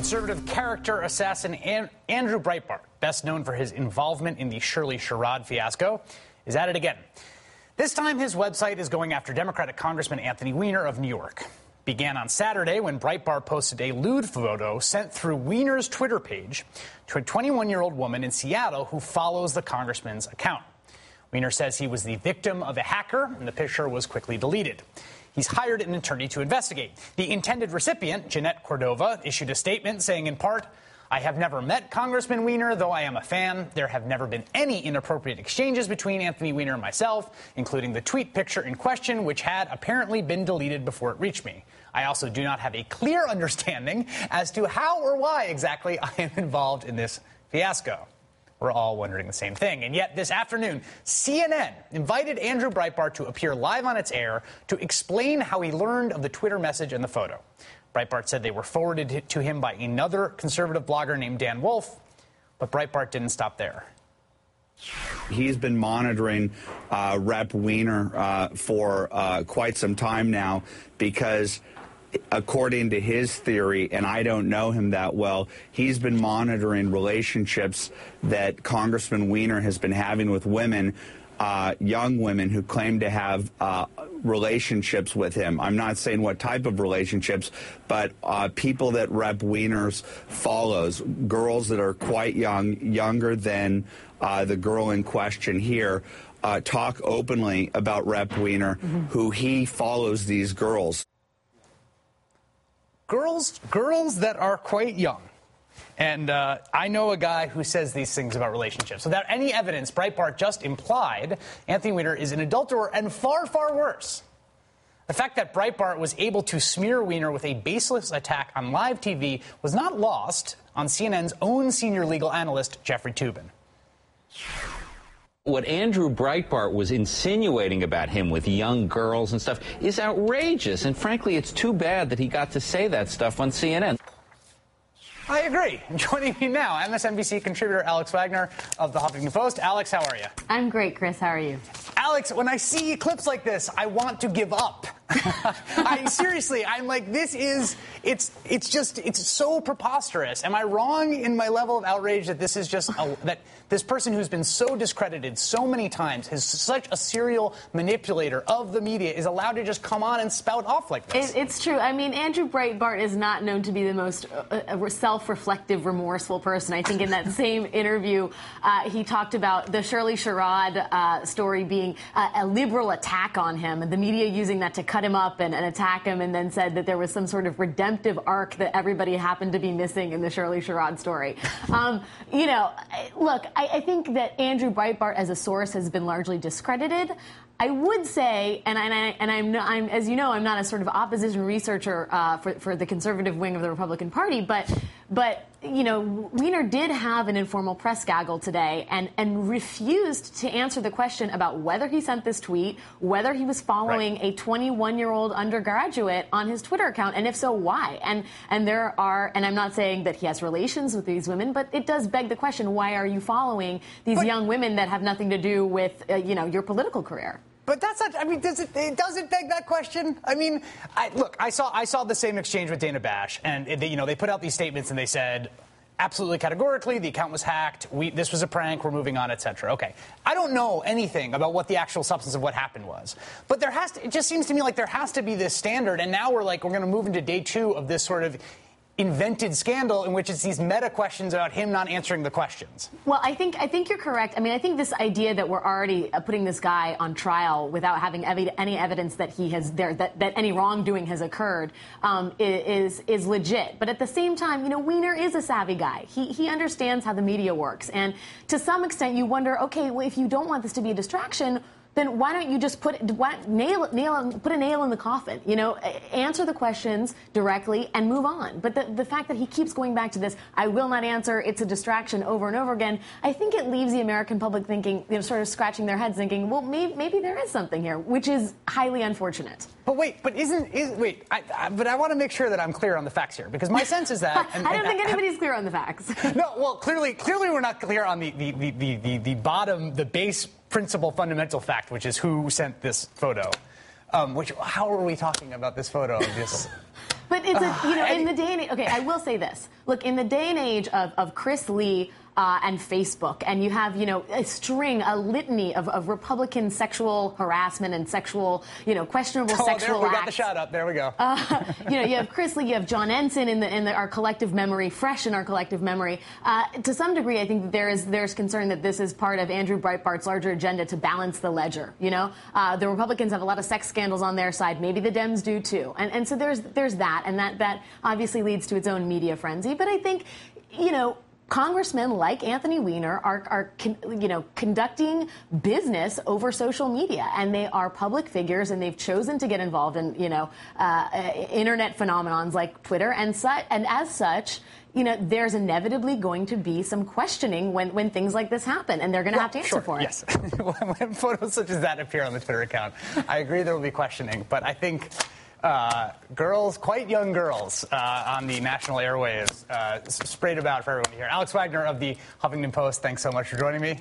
Conservative character assassin Andrew Breitbart, best known for his involvement in the Shirley Sherrod fiasco, is at it again. This time, his website is going after Democratic Congressman Anthony Weiner of New York. Began on Saturday when Breitbart posted a lewd photo sent through Weiner's Twitter page to a 21-year-old woman in Seattle who follows the congressman's account. Weiner says he was the victim of a hacker, and the picture was quickly deleted. He's hired an attorney to investigate. The intended recipient, Jeanette Cordova, issued a statement saying, in part, "I have never met Congressman Weiner, though I am a fan. There have never been any inappropriate exchanges between Anthony Weiner and myself, including the tweet picture in question, which had apparently been deleted before it reached me. I also do not have a clear understanding as to how or why exactly I am involved in this fiasco." We're all wondering the same thing. And yet this afternoon, CNN invited Andrew Breitbart to appear live on its air to explain how he learned of the Twitter message and the photo. Breitbart said they were forwarded to him by another conservative blogger named Dan Wolf, but Breitbart didn't stop there. He's been monitoring Rep. Weiner for quite some time now because, according to his theory, and I don't know him that well, he's been monitoring relationships that Congressman Weiner has been having with women, young women who claim to have relationships with him. I'm not saying what type of relationships, but people that Rep. Weiner's follows, girls that are quite young, younger than the girl in question here, talk openly about Rep. Weiner, who he follows these girls. Girls that are quite young. And I know a guy who says these things about relationships. Without any evidence, Breitbart just implied Anthony Weiner is an adulterer, and far, far worse. The fact that Breitbart was able to smear Weiner with a baseless attack on live TV was not lost on CNN's own senior legal analyst, Jeffrey Toobin. What Andrew Breitbart was insinuating about him with young girls and stuff is outrageous. And frankly, it's too bad that he got to say that stuff on CNN. I agree. Joining me now, MSNBC contributor Alex Weiner of The Huffington Post. Alex, how are you? I'm great, Chris. How are you? Alex, when I see clips like this, I want to give up. I'm like, it's so preposterous. Am I wrong in my level of outrage that this is just, that this person who's been so discredited so many times, is such a serial manipulator of the media, is allowed to just come on and spout off like this? It's true. I mean, Andrew Breitbart is not known to be the most self-reflective, remorseful person. I think in that same interview, he talked about the Shirley Sherrod story being a liberal attack on him, and the media using that to cut him up and attack him, and then said that there was some sort of redemptive arc that everybody happened to be missing in the Shirley Sherrod story. Look, I think that Andrew Breitbart as a source has been largely discredited. I would say, and I'm as you know, I'm not a sort of opposition researcher for the conservative wing of the Republican Party, but Weiner did have an informal press gaggle today and refused to answer the question about whether he sent this tweet, whether he was following a 21-year-old undergraduate on his Twitter account, and if so, why? And I'm not saying that he has relations with these women, but it does beg the question: why are you following these young women that have nothing to do with your political career? But that's not. I mean, does it beg that question? I mean, I saw the same exchange with Dana Bash, and they put out these statements and they said, absolutely categorically, the account was hacked. This was a prank. We're moving on, etc. Okay, I don't know anything about what the actual substance of what happened was, but it just seems to me like there has to be this standard, and now we're going to move into day 2 of this sort of invented scandal in which it's these meta questions about him not answering the questions. Well, I think you're correct. I mean, I think this idea that we're already putting this guy on trial without having any evidence that he has that any wrongdoing has occurred is legit. But at the same time, Weiner is a savvy guy. He understands how the media works, and to some extent, you wonder, okay, well, if you don't want this to be a distraction, then why don't you just put a nail in the coffin? Answer the questions directly and move on. But the fact that he keeps going back to this, I will not answer, it's a distraction over and over again, I think it leaves the American public thinking, sort of scratching their heads, thinking, well, maybe there is something here, which is highly unfortunate. But I want to make sure that I'm clear on the facts here, because my sense is that I don't think anybody's clear on the facts. No, well, clearly we're not clear on the bottom, the base principal fundamental fact, which is who sent this photo. How are we talking about this photo? But it's in the day and age. Okay, I will say this. Look, in the day and age of Chris Lee and Facebook, and you have a litany of Republican sexual harassment and sexual questionable sexual we acts. got the shot up. There we go. You have Chris Lee, you have John Ensign in our collective memory, fresh in our collective memory. To some degree, I think that there's concern that this is part of Andrew Breitbart's larger agenda to balance the ledger. The Republicans have a lot of sex scandals on their side. Maybe the Dems do too. And so there's that, and that obviously leads to its own media frenzy. But I think, congressmen like Anthony Weiner are conducting business over social media, and they are public figures, and they've chosen to get involved in internet phenomenons like Twitter, and as such, there's inevitably going to be some questioning when things like this happen, and they're going to have to answer for it. Yes, when photos such as that appear on the Twitter account, I agree there will be questioning, but I think. Girls, quite young girls, on the national airwaves, sprayed about for everyone to hear. Alex Wagner of the Huffington Post, thanks so much for joining me.